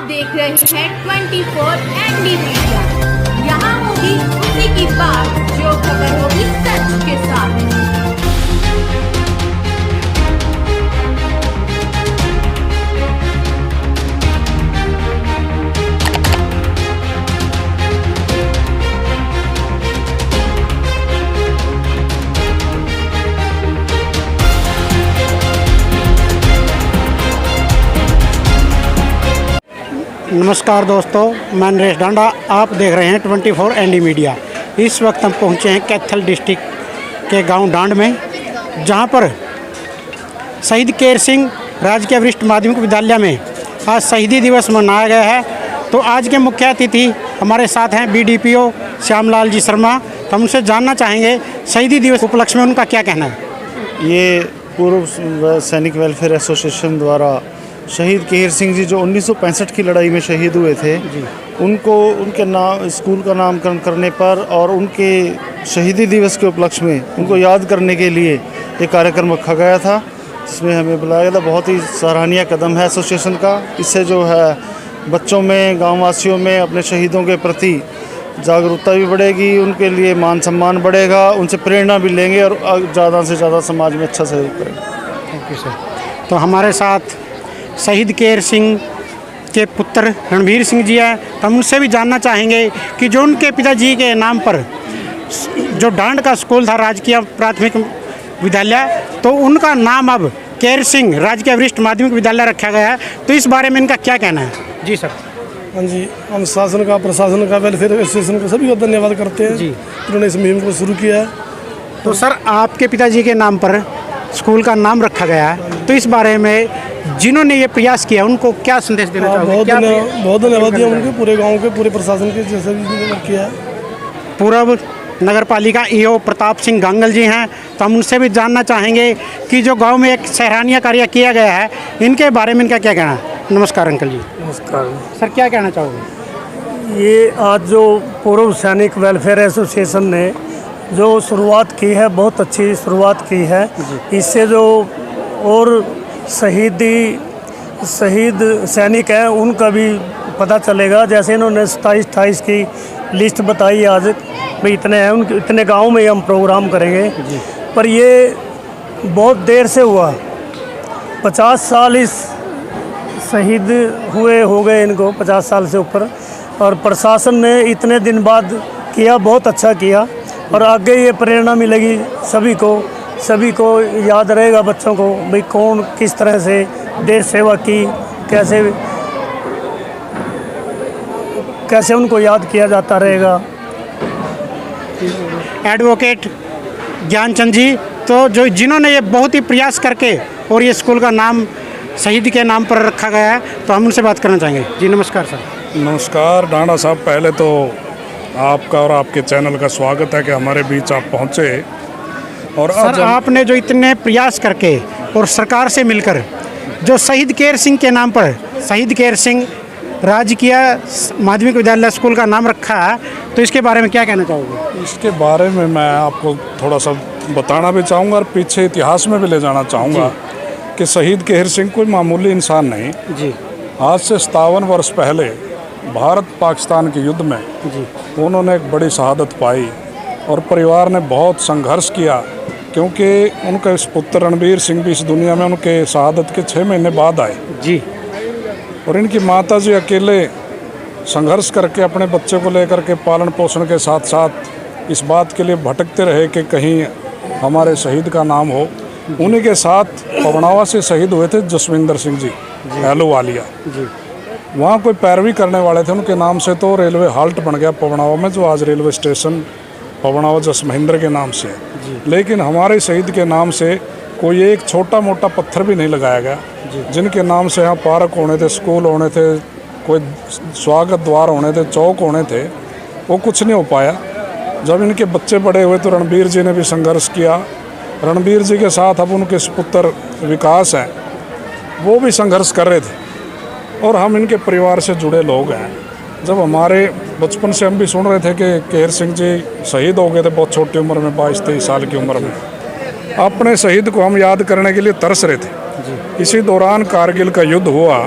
देख रहे हैं 24 एनडी मीडिया। यहाँ होगी उसी की बात जो खबर होगी सच के साथ। नमस्कार दोस्तों, मैं नरेश डांडा। आप देख रहे हैं 24 एनडी मीडिया। इस वक्त हम पहुंचे हैं कैथल डिस्ट्रिक्ट के गांव डांड में, जहां पर शहीद केर सिंह राजकीय वरिष्ठ माध्यमिक विद्यालय में आज शहीदी दिवस मनाया गया है। तो आज के मुख्य अतिथि हमारे साथ हैं BDPO श्यामलाल जी शर्मा। तो हम उनसे जानना चाहेंगे शहीदी दिवस उपलक्ष्य में उनका क्या कहना है। ये पूर्व सैनिक वेलफेयर एसोसिएशन द्वारा शहीद केर सिंह जी जो 1965 की लड़ाई में शहीद हुए थे, उनको उनके नाम स्कूल का नामकरण करने पर और उनके शहीदी दिवस के उपलक्ष्य में उनको याद करने के लिए एक कार्यक्रम रखा गया था, जिसमें हमें बुलाया गया था। बहुत ही सराहनीय कदम है एसोसिएशन का। इससे जो है बच्चों में, गाँव वासियों में अपने शहीदों के प्रति जागरूकता भी बढ़ेगी, उनके लिए मान सम्मान बढ़ेगा, उनसे प्रेरणा भी लेंगे और ज़्यादा से ज़्यादा समाज में अच्छा सहयोग करेंगे। Thank you sir. तो हमारे साथ शहीद केर सिंह के पुत्र रणबीर सिंह जी हैं। तो हम उनसे भी जानना चाहेंगे कि जो उनके पिताजी के नाम पर जो डांड का स्कूल था, राजकीय प्राथमिक विद्यालय, तो उनका नाम अब केर सिंह राजकीय वरिष्ठ माध्यमिक विद्यालय रखा गया है। तो इस बारे में इनका क्या कहना है। जी सर। हाँ जी, हम शासन का, प्रशासन का, वेलफेयर एसोसिएशन का सभी को धन्यवाद करते हैं जी, उन्होंने इस मुहिम को शुरू किया है। तो सर, आपके पिताजी के नाम पर स्कूल का नाम रखा गया है, तो इस बारे में जिन्होंने ये प्रयास किया उनको क्या संदेश देना चाहोगे। बहुत धन्यवाद दिया उनके, पूरे गांव के, पूरे प्रशासन के, जैसे भी किया है। पूर्व नगर पालिका EO प्रताप सिंह गांगल जी हैं। तो हम उनसे भी जानना चाहेंगे कि जो गांव में एक सराहनीय कार्य किया गया है, इनके बारे में इनका क्या कहना है। नमस्कार अंकल जी। नमस्कार सर, क्या कहना चाहोगे। ये आज जो पूर्व सैनिक वेलफेयर एसोसिएशन ने जो शुरुआत की है, बहुत अच्छी शुरुआत की है। इससे जो और शहीद सैनिक हैं उनका भी पता चलेगा। जैसे इन्होंने 27-28 की लिस्ट बताई आज, भाई इतने हैं, उनके इतने गाँव में हम प्रोग्राम करेंगे। पर ये बहुत देर से हुआ, 50 साल इस शहीद हुए हो गए इनको, 50 साल से ऊपर। और प्रशासन ने इतने दिन बाद किया, बहुत अच्छा किया। और आगे ये प्रेरणा मिलेगी सभी को याद रहेगा, बच्चों को, भाई कौन किस तरह से देश सेवा की, कैसे उनको याद किया जाता रहेगा। एडवोकेट ज्ञानचंद जी, तो जो जिन्होंने ये बहुत ही प्रयास करके और ये स्कूल का नाम शहीद के नाम पर रखा गया है, तो हम उनसे बात करना चाहेंगे। जी नमस्कार सर। नमस्कार डांडा साहब, पहले तो आपका और आपके चैनल का स्वागत है कि हमारे बीच आप पहुँचे। और सर, आपने जो इतने प्रयास करके और सरकार से मिलकर जो शहीद केर सिंह के नाम पर शहीद केर सिंह राजकीय माध्यमिक विद्यालय स्कूल का नाम रखा है, तो इसके बारे में क्या कहना चाहोगे। इसके बारे में मैं आपको थोड़ा सा बताना भी चाहूँगा और पीछे इतिहास में भी ले जाना चाहूँगा कि शहीद केर सिंह कोई मामूली इंसान नहीं जी। आज से 57 वर्ष पहले भारत पाकिस्तान के युद्ध में उन्होंने एक बड़ी शहादत पाई और परिवार ने बहुत संघर्ष किया, क्योंकि उनका इस पुत्र रणबीर सिंह भी इस दुनिया में उनके शहादत के 6 महीने बाद आए जी। और इनकी माता जी अकेले संघर्ष करके अपने बच्चे को लेकर के पालन पोषण के साथ साथ इस बात के लिए भटकते रहे कि कहीं हमारे शहीद का नाम हो। उन्हीं के साथ पवनावा से शहीद हुए थे जसविंदर सिंह जी एहलूवालिया जी। वहाँ कोई पैरवी करने वाले थे उनके नाम से, तो रेलवे हाल्ट बन गया पवनावा में, जो आज रेलवे स्टेशन पवनावा जसमहेंद्र के नाम से। लेकिन हमारे शहीद के नाम से कोई एक छोटा मोटा पत्थर भी नहीं लगाया गया। जिनके नाम से यहाँ पार्क होने थे, स्कूल होने थे, कोई स्वागत द्वार होने थे, चौक होने थे, वो कुछ नहीं हो पाया। जब इनके बच्चे बड़े हुए तो रणबीर जी ने भी संघर्ष किया। रणबीर जी के साथ अब उनके पुत्र विकास हैं, वो भी संघर्ष कर रहे थे। और हम इनके परिवार से जुड़े लोग हैं। जब हमारे बचपन से हम भी सुन रहे थे कि केर सिंह जी शहीद हो गए थे बहुत छोटी उम्र में, 22-23 साल की उम्र में, अपने शहीद को हम याद करने के लिए तरस रहे थे। इसी दौरान कारगिल का युद्ध हुआ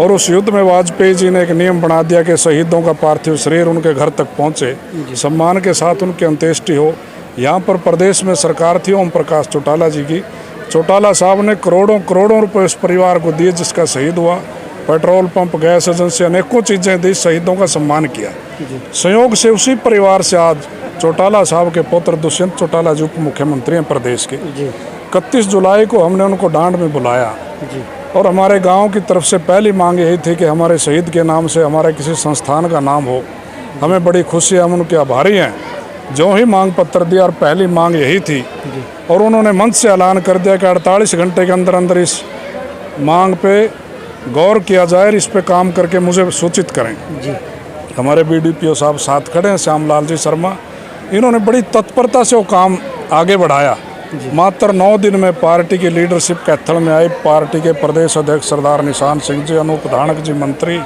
और उस युद्ध में वाजपेयी जी ने एक नियम बना दिया कि शहीदों का पार्थिव शरीर उनके घर तक पहुंचे, सम्मान के साथ उनकी अंत्येष्टि हो। यहाँ पर प्रदेश में सरकार थी ओम प्रकाश चौटाला जी की। चौटाला साहब ने करोड़ों रुपए उस परिवार को दिए जिसका शहीद हुआ। पेट्रोल पंप, गैस एजेंसी, अनेकों चीज़ें दी, शहीदों का सम्मान किया। संयोग से उसी परिवार से आज चौटाला साहब के पुत्र दुष्यंत चौटाला जी उप मुख्यमंत्री हैं प्रदेश के। 31 जुलाई को हमने उनको डांड में बुलाया और हमारे गांव की तरफ से पहली मांग यही थी कि हमारे शहीद के नाम से हमारे किसी संस्थान का नाम हो। हमें बड़ी खुशी है, हम उनके आभारी हैं। जो ही मांग पत्र दिया और पहली मांग यही थी और उन्होंने मंच से ऐलान कर दिया कि 48 घंटे के अंदर अंदर इस मांग पे गौर किया जाए और इस पे काम करके मुझे सूचित करें। हमारे BDPO साहब साथ खड़े हैं, श्यामलाल जी शर्मा, इन्होंने बड़ी तत्परता से वो काम आगे बढ़ाया। मात्र 9 दिन में पार्टी की लीडरशिप कैथल में आई। पार्टी के प्रदेश अध्यक्ष सरदार निशान सिंह जी, अनूप धानक जी मंत्री,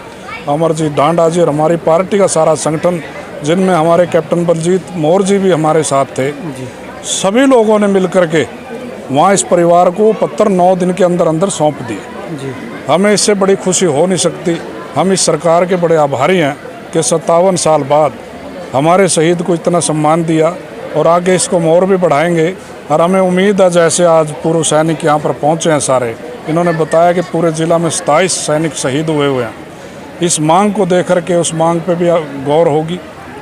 अमरजीत डांडा जी और हमारी पार्टी का सारा संगठन, जिनमें हमारे कैप्टन बलजीत मौर जी भी हमारे साथ थे, सभी लोगों ने मिलकर के वहाँ इस परिवार को पत्र 9 दिन के अंदर अंदर सौंप दिए। हमें इससे बड़ी खुशी हो नहीं सकती। हम इस सरकार के बड़े आभारी हैं कि 57 साल बाद हमारे शहीद को इतना सम्मान दिया और आगे इसको हम और भी बढ़ाएंगे। और हमें उम्मीद है, जैसे आज पूर्व सैनिक यहाँ पर पहुँचे हैं सारे, इन्होंने बताया कि पूरे ज़िला में 27 सैनिक शहीद हुए हैं। इस मांग को देख कर के उस मांग पे भी गौर होगी।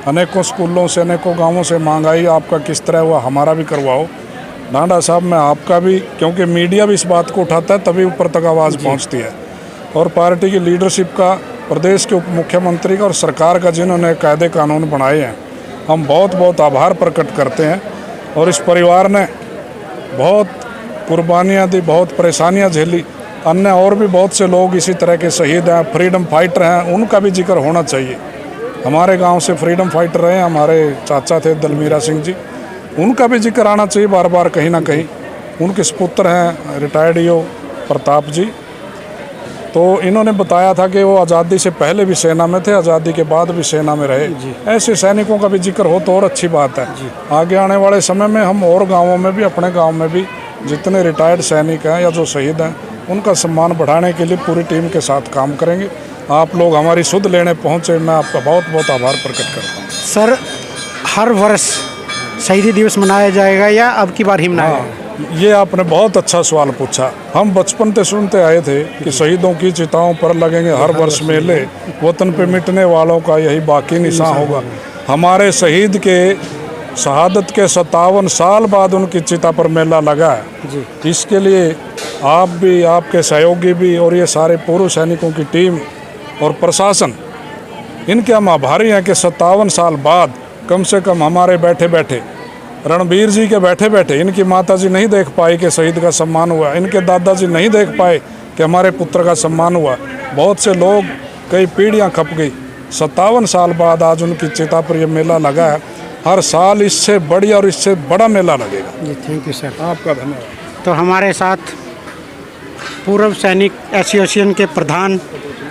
अनेकों स्कूलों से, अनेकों गांवों से मांग आई, आपका किस तरह हुआ, हमारा भी करवाओ। डांडा साहब, मैं आपका भी, क्योंकि मीडिया भी इस बात को उठाता है तभी ऊपर तक आवाज़ पहुँचती है। और पार्टी की लीडरशिप का, प्रदेश के उप मुख्यमंत्री का और सरकार का, जिन्होंने कायदे कानून बनाए हैं, हम बहुत बहुत आभार प्रकट करते हैं। और इस परिवार ने बहुत कुर्बानियाँ दी, बहुत परेशानियाँ झेली। अन्य और भी बहुत से लोग इसी तरह के शहीद हैं, फ्रीडम फाइटर हैं, उनका भी जिक्र होना चाहिए। हमारे गांव से फ्रीडम फाइटर रहे, हमारे चाचा थे दलमीरा सिंह जी, उनका भी जिक्र आना चाहिए बार बार कहीं ना कहीं। उनके सुपुत्र हैं रिटायर्ड ईओ प्रताप जी, तो इन्होंने बताया था कि वो आज़ादी से पहले भी सेना में थे, आज़ादी के बाद भी सेना में रहे। ऐसे सैनिकों का भी जिक्र हो तो और अच्छी बात है। आगे आने वाले समय में हम और गाँवों में भी, अपने गाँव में भी जितने रिटायर्ड सैनिक हैं या जो शहीद हैं, उनका सम्मान बढ़ाने के लिए पूरी टीम के साथ काम करेंगे। आप लोग हमारी सुध लेने पहुँचे, मैं आपका बहुत बहुत आभार प्रकट करता हूँ। सर, हर वर्ष शहीदी दिवस मनाया जाएगा या अब की बार ही मनाया जाएगा? ये आपने बहुत अच्छा सवाल पूछा। हम बचपन से सुनते आए थे कि शहीदों की चिताओं पर लगेंगे हर वर्ष मेले, वतन पे मिटने वालों का यही बाकी निशान होगा। हमारे शहीद के शहादत के 57 साल बाद उनकी चिता पर मेला लगा है। इसके लिए आप भी, आपके सहयोगी भी और ये सारे पूर्व सैनिकों की टीम और प्रशासन, इनके हम आभारी हैं कि 57 साल बाद कम से कम हमारे बैठे बैठे, रणबीर जी के बैठे बैठे, इनकी माता जी नहीं देख पाई कि शहीद का सम्मान हुआ, इनके दादाजी नहीं देख पाए कि हमारे पुत्र का सम्मान हुआ। बहुत से लोग, कई पीढ़ियां खप गई। 57 साल बाद आज उनकी चिता पर यह मेला लगा है। हर साल इससे बढ़िया और इससे बड़ा मेला लगेगा। जी, थैंक यू सर। आपका धन्यवाद। तो हमारे साथ पूर्व सैनिक एसोसिएशन के प्रधान,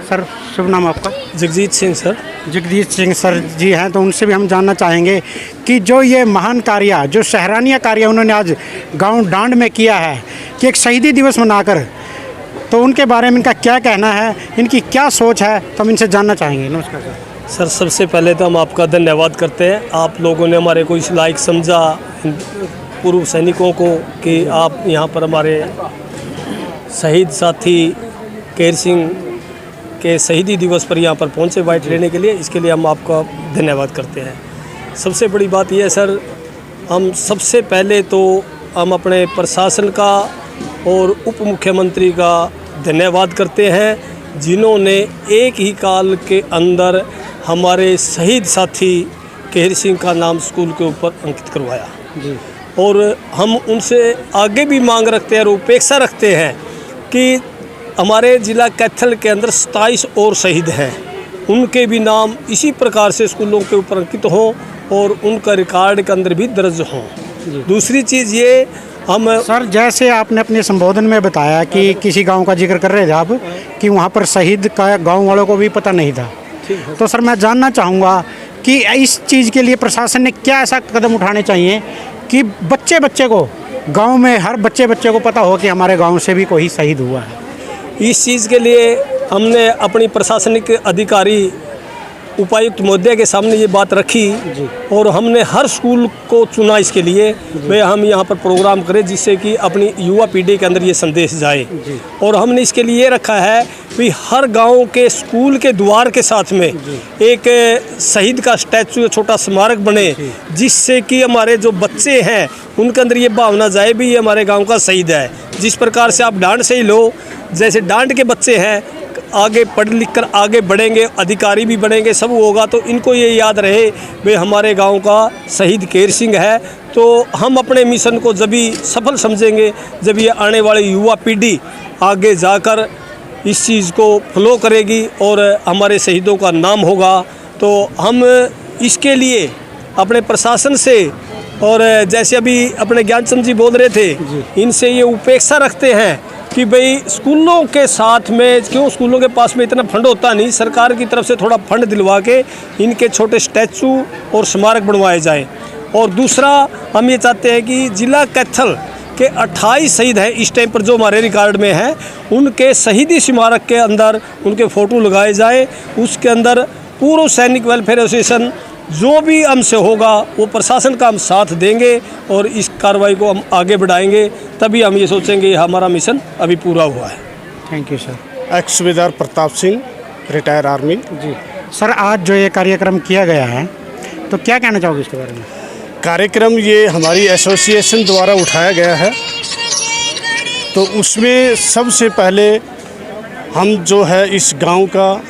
सर शुभ नाम आपका? जगजीत सिंह सर। जगदीश सिंह सर जी हैं, तो उनसे भी हम जानना चाहेंगे कि जो ये महान कार्य, जो सराहनीय कार्य उन्होंने आज गांव डांड में किया है कि एक शहीदी दिवस मनाकर, तो उनके बारे में इनका क्या कहना है, इनकी क्या सोच है, तो हम इनसे जानना चाहेंगे। नमस्कार सर। सर, सबसे पहले तो हम आपका धन्यवाद करते हैं। आप लोगों ने हमारे को इस लायक समझा, पूर्व सैनिकों को, कि आप यहाँ पर हमारे शहीद साथी केहर सिंह के शहीदी दिवस पर यहाँ पर पहुँचे बाइट लेने के लिए। इसके लिए हम आपका धन्यवाद करते हैं। सबसे बड़ी बात यह है सर, हम सबसे पहले तो हम अपने प्रशासन का और उप मुख्यमंत्री का धन्यवाद करते हैं, जिन्होंने एक ही काल के अंदर हमारे शहीद साथी केहर सिंह का नाम स्कूल के ऊपर अंकित करवाया। और हम उनसे आगे भी मांग रखते हैं और अपेक्षा रखते हैं कि हमारे ज़िला कैथल के अंदर 27 और शहीद हैं, उनके भी नाम इसी प्रकार से स्कूलों के ऊपर अंकित हों और उनका रिकॉर्ड के अंदर भी दर्ज हों। दूसरी चीज़ ये, हम सर, जैसे आपने अपने संबोधन में बताया कि किसी गांव का जिक्र कर रहे थे आप, कि वहां पर शहीद का गांव वालों को भी पता नहीं था, तो सर मैं जानना चाहूँगा कि इस चीज़ के लिए प्रशासन ने क्या ऐसा कदम उठाने चाहिए कि बच्चे बच्चे को, गांव में हर बच्चे बच्चे को पता हो कि हमारे गांव से भी कोई शहीद हुआ है। इस चीज़ के लिए हमने अपनी प्रशासनिक अधिकारी उपायुक्त महोदय के सामने ये बात रखी और हमने हर स्कूल को चुना इसके लिए वे हम यहाँ पर प्रोग्राम करें जिससे कि अपनी युवा पीढ़ी के अंदर ये संदेश जाए। और हमने इसके लिए रखा है कि हर गांव के स्कूल के द्वार के साथ में एक शहीद का स्टैचू, छोटा स्मारक बने जिससे कि हमारे जो बच्चे हैं उनके अंदर ये भावना जाए भी ये हमारे गाँव का शहीद है। जिस प्रकार से आप डांड से ही लो, जैसे डांड के बच्चे हैं आगे पढ़ लिख कर आगे बढ़ेंगे, अधिकारी भी बनेंगे, सब होगा, तो इनको ये याद रहे वे हमारे गांव का शहीद केहर सिंह है। तो हम अपने मिशन को जब भी सफल समझेंगे जब ये आने वाली युवा पीढ़ी आगे जाकर इस चीज़ को फॉलो करेगी और हमारे शहीदों का नाम होगा। तो हम इसके लिए अपने प्रशासन से और जैसे अभी अपने ज्ञानचंद जी बोल रहे थे इनसे ये उपेक्षा रखते हैं कि भाई स्कूलों के साथ में क्यों, स्कूलों के पास में इतना फंड होता नहीं, सरकार की तरफ से थोड़ा फंड दिलवा के इनके छोटे स्टैचू और स्मारक बनवाए जाएं। और दूसरा हम ये चाहते हैं कि जिला कैथल के 28 शहीद हैं इस टाइम पर जो हमारे रिकॉर्ड में हैं, उनके शहीदी स्मारक के अंदर उनके फ़ोटो लगाए जाए। उसके अंदर पूर्व सैनिक वेलफेयर एसोसिएशन जो भी हमसे होगा वो प्रशासन का हम साथ देंगे और इस कार्रवाई को हम आगे बढ़ाएंगे, तभी हम ये सोचेंगे हमारा मिशन अभी पूरा हुआ है। Thank you sir. एक्स सूबेदार प्रताप सिंह, रिटायर आर्मी। जी सर, आज जो ये कार्यक्रम किया गया है तो क्या कहना चाहोगे इसके बारे में? कार्यक्रम ये हमारी एसोसिएशन द्वारा उठाया गया है, तो उसमें सबसे पहले हम जो है इस गांव का,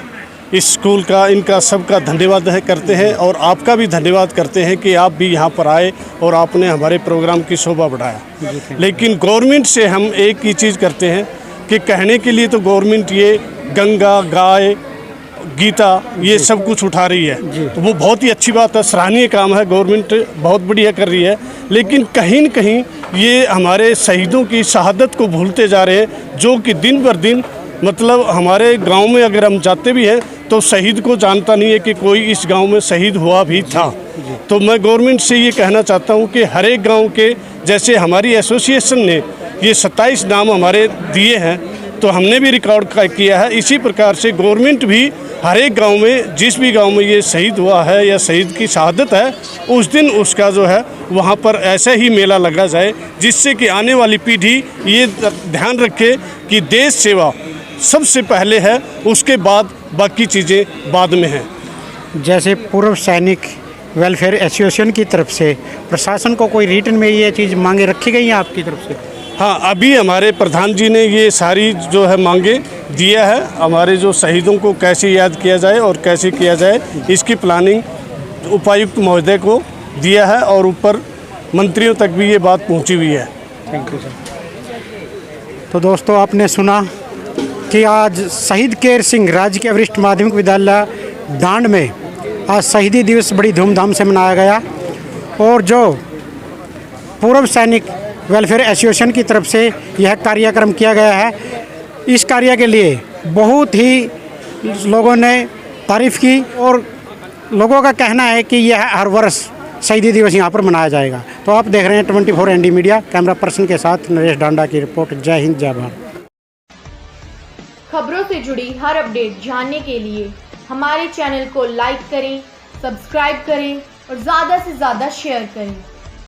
इस स्कूल का, इनका सबका धन्यवाद करते हैं और आपका भी धन्यवाद करते हैं कि आप भी यहाँ पर आए और आपने हमारे प्रोग्राम की शोभा बढ़ाया। लेकिन गवर्नमेंट से हम एक ही चीज़ करते हैं कि कहने के लिए तो गवर्नमेंट ये गंगा, गाय, गीता ये सब कुछ उठा रही है, तो वो बहुत ही अच्छी बात है, सराहनीय काम है, गवर्नमेंट बहुत बढ़िया कर रही है। लेकिन कहीं न कहीं ये हमारे शहीदों की शहादत को भूलते जा रहे हैं, जो कि दिन बर दिन मतलब हमारे गांव में अगर हम जाते भी हैं तो शहीद को जानता नहीं है कि कोई इस गांव में शहीद हुआ भी था। तो मैं गवर्नमेंट से ये कहना चाहता हूँ कि हर एक गाँव के, जैसे हमारी एसोसिएशन ने ये 27 नाम हमारे दिए हैं तो हमने भी रिकॉर्ड किया है, इसी प्रकार से गवर्नमेंट भी हर एक गांव में, जिस भी गांव में ये शहीद हुआ है या शहीद की शहादत है, उस दिन उसका जो है वहाँ पर ऐसा ही मेला लगा जाए जिससे कि आने वाली पीढ़ी ये ध्यान रखे कि देश सेवा सबसे पहले है, उसके बाद बाकी चीज़ें बाद में हैं। जैसे पूर्व सैनिक वेलफेयर एसोसिएशन की तरफ से प्रशासन को कोई रिटर्न में ये चीज़ मांगे रखी गई हैं आपकी तरफ से? हाँ, अभी हमारे प्रधान जी ने ये सारी जो है मांगे दिया है, हमारे जो शहीदों को कैसे याद किया जाए और कैसे किया जाए इसकी प्लानिंग उपायुक्त महोदय को दिया है और ऊपर मंत्रियों तक भी ये बात पहुंची हुई है। Thank you sir. तो दोस्तों, आपने सुना कि आज शहीद केहर सिंह राजकीय वरिष्ठ माध्यमिक विद्यालय डांड में आज शहीदी दिवस बड़ी धूमधाम से मनाया गया और जो पूर्व सैनिक वेलफेयर एसोसिएशन की तरफ से यह कार्यक्रम किया गया है, इस कार्य के लिए बहुत ही लोगों ने तारीफ़ की और लोगों का कहना है कि यह हर वर्ष शहीदी दिवस यहाँ पर मनाया जाएगा। तो आप देख रहे हैं 24 ND मीडिया, कैमरा पर्सन के साथ नरेश डांडा की रिपोर्ट। जय हिंद, जय भारत। खबरों से जुड़ी हर अपडेट जानने के लिए हमारे चैनल को लाइक करें, सब्सक्राइब करें और ज़्यादा से ज़्यादा शेयर करें।